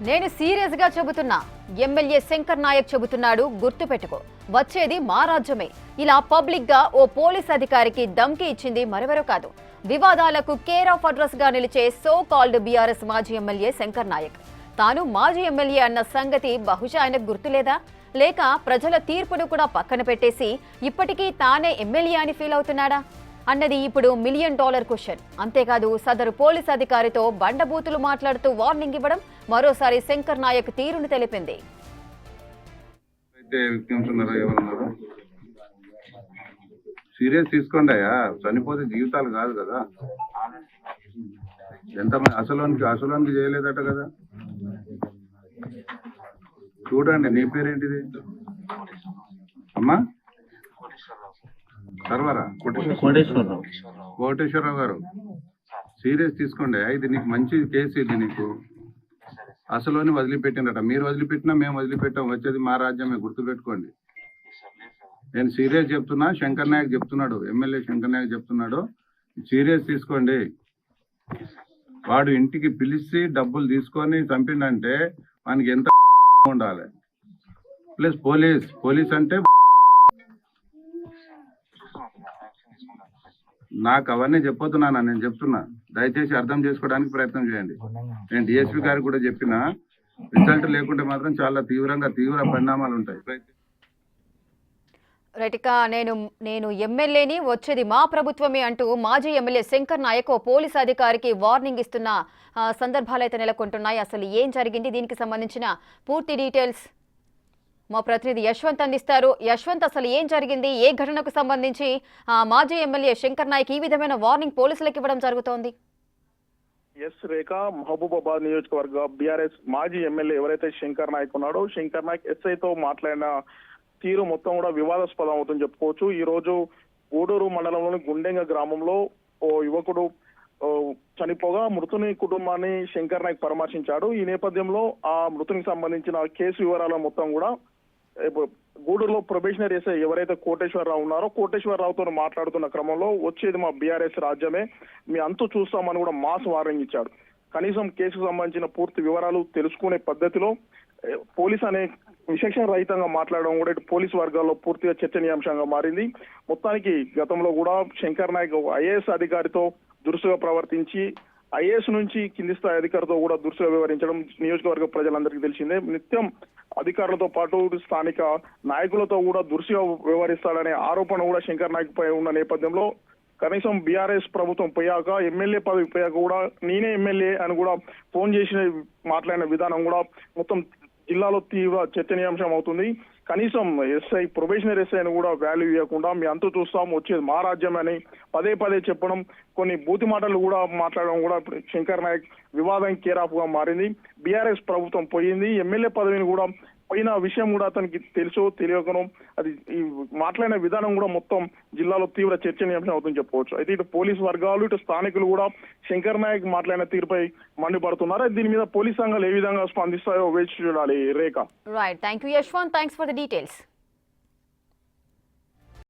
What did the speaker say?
నేను సీరియస్ గా చెబుతున్నా. ఎమ్మెల్యే శంకర్ నాయక్ చెబుతున్నాడు, గుర్తుపెట్టుకో, వచ్చేది మా రాజ్యమే. ఇలా పబ్లిక్ గా ఓ పోలీస్ అధికారికి ధమ్కి ఇచ్చింది మరెవరో కాదు, వివాదాలకు కేర్ ఆఫ్ అడ్రస్ గా నిలిచే సో కాల్డ్ బీఆర్ఎస్ మాజీ ఎమ్మెల్యే శంకర్ నాయక్. తాను మాజీ ఎమ్మెల్యే అన్న సంగతి బహుశా ఆయనకు గుర్తులేదా, లేక ప్రజల తీర్పును కూడా పక్కన పెట్టేసి ఇప్పటికీ తానే ఎమ్మెల్యే అని ఫీల్ అవుతున్నాడా అన్నది ఇప్పుడు $1 మిలియన్ క్వశ్చన్. అంతేకాదు, సదరు పోలీస్ అధికారితో బండబూతులు మాట్లాడుతూ వార్నింగ్ ఇవ్వడం మరోసారి శంకర్ నాయక్ తీరును తెలిపింది. సీరియస్ తీసుకోండి అయ్యా, చనిపోతే జీవితాలు కాదు కదా. ఎంతమంది అసలోనికి చేయలేదట కదా. చూడండి, నీ పేరేంటిది అమ్మా? సర్వరా కోటేశ్వరరావు గారు, సీరియస్ తీసుకోండి. ఇది నీకు మంచి కేసు. ఇది నీకు అసలుని వదిలిపెట్టినట. మీరు వదిలిపెట్టినా మేము వదిలిపెట్టాం. వచ్చేది మా రాజ్యమే, గుర్తుపెట్టుకోండి. నేను సీరియస్ చెప్తున్నా. శంకర్ నాయక్ చెప్తున్నాడు, ఎమ్మెల్యే శంకర్ నాయక్ చెప్తున్నాడు, సీరియస్ తీసుకోండి. వాడు ఇంటికి పిలిచి డబ్బులు తీసుకొని చంపిండంటే వానికి ఎంత ఉండాలి. ప్లస్ పోలీస్ అంటే నాకు అవన్నీ చెప్పొద్దునా, నేను చెప్తున్నా. దయచేసి అర్థం చేసుకోవడానికి ప్రయత్నం చేయండి. నేను డిఎస్పీ గారికి కూడా చెప్పిన, రిజల్ట్ లేకుంటే మాత్రం చాలా తీవ్ర పరిణామాలు ఉంటాయి. రైట్, నేను ఎమ్మెల్యేని, వచ్చేది మా ప్రభుత్వమే అంటూ మాజీ ఎమ్మెల్యే శంకర్ నాయక్ ఓ పోలీస్ అధికారికి వార్నింగ్ ఇస్తున్న సందర్భాలు అయితే నెలకొంటున్నాయి. అసలు ఏం జరిగింది, దీనికి సంబంధించిన పూర్తి డీటెయిల్స్ మా ప్రతినిధి యశ్వంత్ అందిస్తారు. యశ్వంత్, అసలు ఏం జరిగింది, ఏ ఘటనకు సంబంధించి మాజీ ఎమ్మెల్యే శంకర్ నాయక్ ఈ విధమైన వార్నింగ్ పోలీసులకు ఇవ్వడం జరుగుతోంది? ఎస్ రేఖ, మహబూబాబాద్ నియోజకవర్గ బీఆర్ఎస్ మాజీ ఎమ్మెల్యే ఎవరైతే శంకర్ నాయక్ ఉన్నాడో, శంకర్ నాయక్ ఎస్ఐతో మాట్లాడిన తీరు మొత్తం కూడా వివాదాస్పదం అవుతుందని చెప్పుకోవచ్చు. ఈ రోజు గూడూరు మండలంలోని గుండెంగ గ్రామంలో ఓ యువకుడు చనిపోగా మృతుని కుటుంబాన్ని శంకర్ నాయక్ పరామర్శించాడు. ఈ నేపథ్యంలో ఆ మృతునికి సంబంధించిన కేసు వివరాల మొత్తం కూడా గూడూరులో ప్రొబేషనరీ ఎస్ఐ ఎవరైతే కోటేశ్వరరావు ఉన్నారో, కోటేశ్వరరావుతో మాట్లాడుతున్న క్రమంలో వచ్చేది మా బీఆర్ఎస్ రాజ్యమే, మీ అంతు చూస్తామని కూడా మాస్ వార్నింగ్ ఇచ్చాడు. కనీసం కేసుకు సంబంధించిన పూర్తి వివరాలు తెలుసుకునే పద్ధతిలో పోలీస్ అనే విచక్షణ రహితంగా మాట్లాడడం కూడా ఇటు పోలీసు వర్గాల్లో పూర్తిగా చర్చనీయాంశంగా మారింది. మొత్తానికి గతంలో కూడా శంకర్ నాయక్ ఐఏఎస్ అధికారితో దురుసుగా ప్రవర్తించి, ఐఏఎస్ నుంచి కింది స్థాయి అధికారితో కూడా దురుసుగా వ్యవహరించడం నియోజకవర్గ ప్రజలందరికీ తెలిసిందే. నిత్యం అధికారులతో పాటు స్థానిక నాయకులతో కూడా దురుసుగా వ్యవహరిస్తాడనే ఆరోపణ కూడా శంకర్ నాయక్ పై ఉన్న నేపథ్యంలో కనీసం బీఆర్ఎస్ ప్రభుత్వం పోయాక, ఎమ్మెల్యే పదవి పోయాక కూడా నేనే ఎమ్మెల్యే అని కూడా ఫోన్ చేసిన మాట్లాడిన విధానం కూడా మొత్తం జిల్లాలో తీవ్ర చర్చనీయాంశం అవుతుంది. కనీసం ఎస్ఐ, ప్రొబేషనరీ ఎస్ఐని కూడా వాల్యూ ఇవ్వకుండా మీ అంతు చూస్తాం, వచ్చేది మా రాజ్యం అని పదే చెప్పడం, కొన్ని బూతి మాటలు కూడా మాట్లాడడం కూడా ఇప్పుడు శంకర్ నాయక్ వివాదం కేరాఫ్ గా మారింది. బీఆర్ఎస్ ప్రభుత్వం పోయింది, ఎమ్మెల్యే పదవిని కూడా పోయిన విషయం కూడా అతనికి తెలుసో తెలియకనో అది ఈ మాట్లాడిన విధానం కూడా మొత్తం జిల్లాలో తీవ్ర చర్చనీయాంశం అవుతుందని చెప్పవచ్చు. అయితే ఇటు పోలీసు వర్గాలు, ఇటు స్థానికులు కూడా శంకర్ నాయక్ మాట్లాడిన తీరుపై మండిపడుతున్నారు. దీని మీద పోలీస్ సంఘాలు ఏ విధంగా స్పందిస్తాయో వేచి చూడాలి Rekha. Right, thank you Yashwant, thanks for the details.